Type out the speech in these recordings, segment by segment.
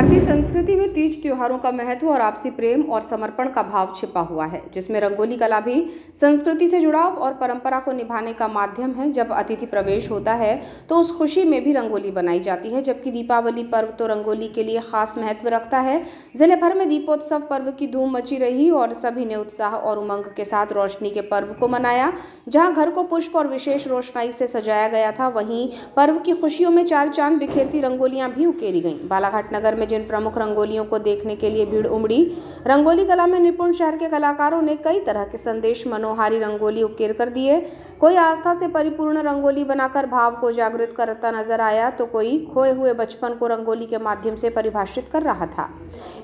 भारतीय संस्कृति में तीज त्योहारों का महत्व और आपसी प्रेम और समर्पण का भाव छिपा हुआ है, जिसमें रंगोली कला भी संस्कृति से जुड़ाव और परंपरा को निभाने का माध्यम है। जब अतिथि प्रवेश होता है तो उस खुशी में भी रंगोली बनाई जाती है, जबकि दीपावली पर्व तो रंगोली के लिए खास महत्व रखता है। जिले भर में दीपोत्सव पर्व की धूम मची रही और सभी ने उत्साह और उमंग के साथ रोशनी के पर्व को मनाया। जहां घर को पुष्प और विशेष रोशनाई से सजाया गया था, वहीं पर्व की खुशियों में चार चांद बिखेरती रंगोलियां भी उकेरी गईं। बालाघाट नगर में जिन प्रमुख रंगोलियों को देखने के लिए भीड़ उमड़ी, रंगोली कला में निपुण शहर के कलाकारों ने कई तरह के संदेश मनोहारी रंगोली उकेर कर दिए। कोई आस्था से परिपूर्ण रंगोली बनाकर भाव को जागृत करता नजर आया, तो कोई खोए हुए बचपन को रंगोली के माध्यम से परिभाषित कर रहा था।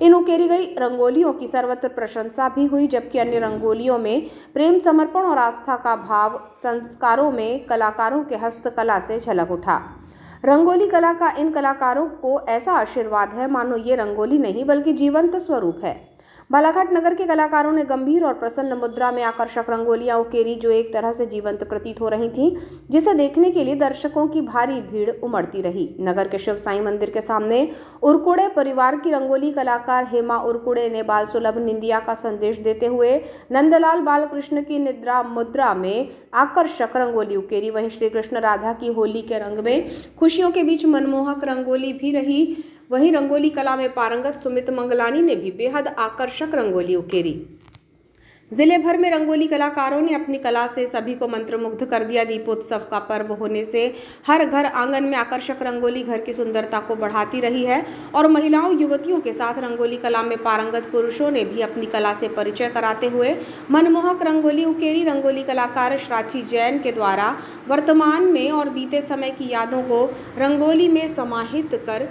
इन उकेरी गई रंगोलियों की सर्वत्र प्रशंसा भी हुई, जबकि अन्य रंगोलियों में प्रेम, समर्पण और आस्था का भाव, संस्कारों में कलाकारों के हस्तकला से झलक उठा। रंगोली कला का इन कलाकारों को ऐसा आशीर्वाद है मानो ये रंगोली नहीं बल्कि जीवंत स्वरूप है। बालाघाट नगर के कलाकारों ने गंभीर और प्रसन्न मुद्रा में आकर्षक रंगोलियां उकेरी, जो एक तरह से जीवंत प्रतीत हो रही थीं, जिसे देखने के लिए दर्शकों की भारी भीड़ उमड़ती रही। नगर के शिव साईं मंदिर के सामने उरकुड़े परिवार की रंगोली कलाकार हेमा उरकुड़े ने बाल सुलभ निंदिया का संदेश देते हुए नंदलाल बालकृष्ण की निद्रा मुद्रा में आकर्षक रंगोली उकेरी। वहीं श्री कृष्ण राधा की होली के रंग में खुशियों के बीच मनमोहक रंगोली भी रही। वहीं रंगोली कला में पारंगत सुमित मंगलानी ने भी बेहद आकर्षक रंगोली उकेरी। जिले भर में रंगोली कलाकारों ने अपनी कला से सभी को मंत्रमुग्ध कर दिया। दीपोत्सव का पर्व होने से हर घर आंगन में आकर्षक रंगोली घर की सुंदरता को बढ़ाती रही है और महिलाओं, युवतियों के साथ रंगोली कला में पारंगत पुरुषों ने भी अपनी कला से परिचय कराते हुए मनमोहक रंगोली उकेरी। रंगोली कलाकार श्राची जैन के द्वारा वर्तमान में और बीते समय की यादों को रंगोली में समाहित कर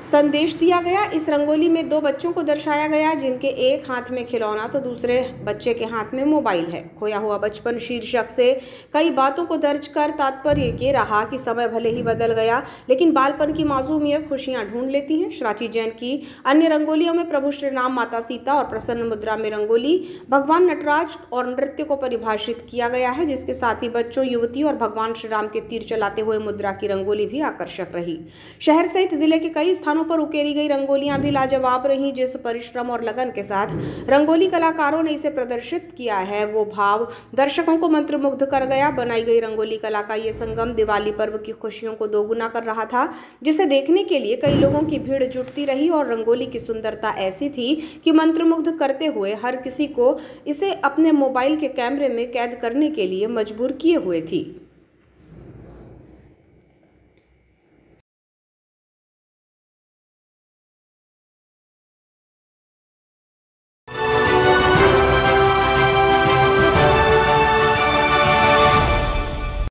संदेश दिया गया। इस रंगोली में दो बच्चों को दर्शाया गया, जिनके एक हाथ में खिलौना तो दूसरे बच्चे के हाथ में मोबाइल है। खोया हुआ बचपन शीर्षक से कई बातों को दर्ज कर तात्पर्य ये रहा कि समय भले ही बदल गया, लेकिन बालपन की मासूमियत खुशियां ढूंढ लेती हैं। श्राची जैन की अन्य रंगोलियों में प्रभु श्री राम, माता सीता और प्रसन्न मुद्रा में रंगोली भगवान नटराज और नृत्य को परिभाषित किया गया है, जिसके साथ ही बच्चों, युवती और भगवान श्री राम के तीर चलाते हुए मुद्रा की रंगोली भी आकर्षक रही। शहर सहित जिले के कई स्थानों पर उकेरी गई रंगोलियां भी लाजवाब रही। जिस परिश्रम और लगन के साथ रंगोली कलाकारों ने इसे प्रदर्शित किया है, वो भाव दर्शकों को मंत्रमुग्ध कर गया। बनाई गई रंगोली कला का ये संगम दिवाली पर्व की खुशियों को दोगुना कर रहा था, जिसे देखने के लिए कई लोगों की भीड़ जुटती रही और रंगोली की सुंदरता ऐसी थी कि मंत्रमुग्ध करते हुए हर किसी को इसे अपने मोबाइल के कैमरे में कैद करने के लिए मजबूर किए हुए थी।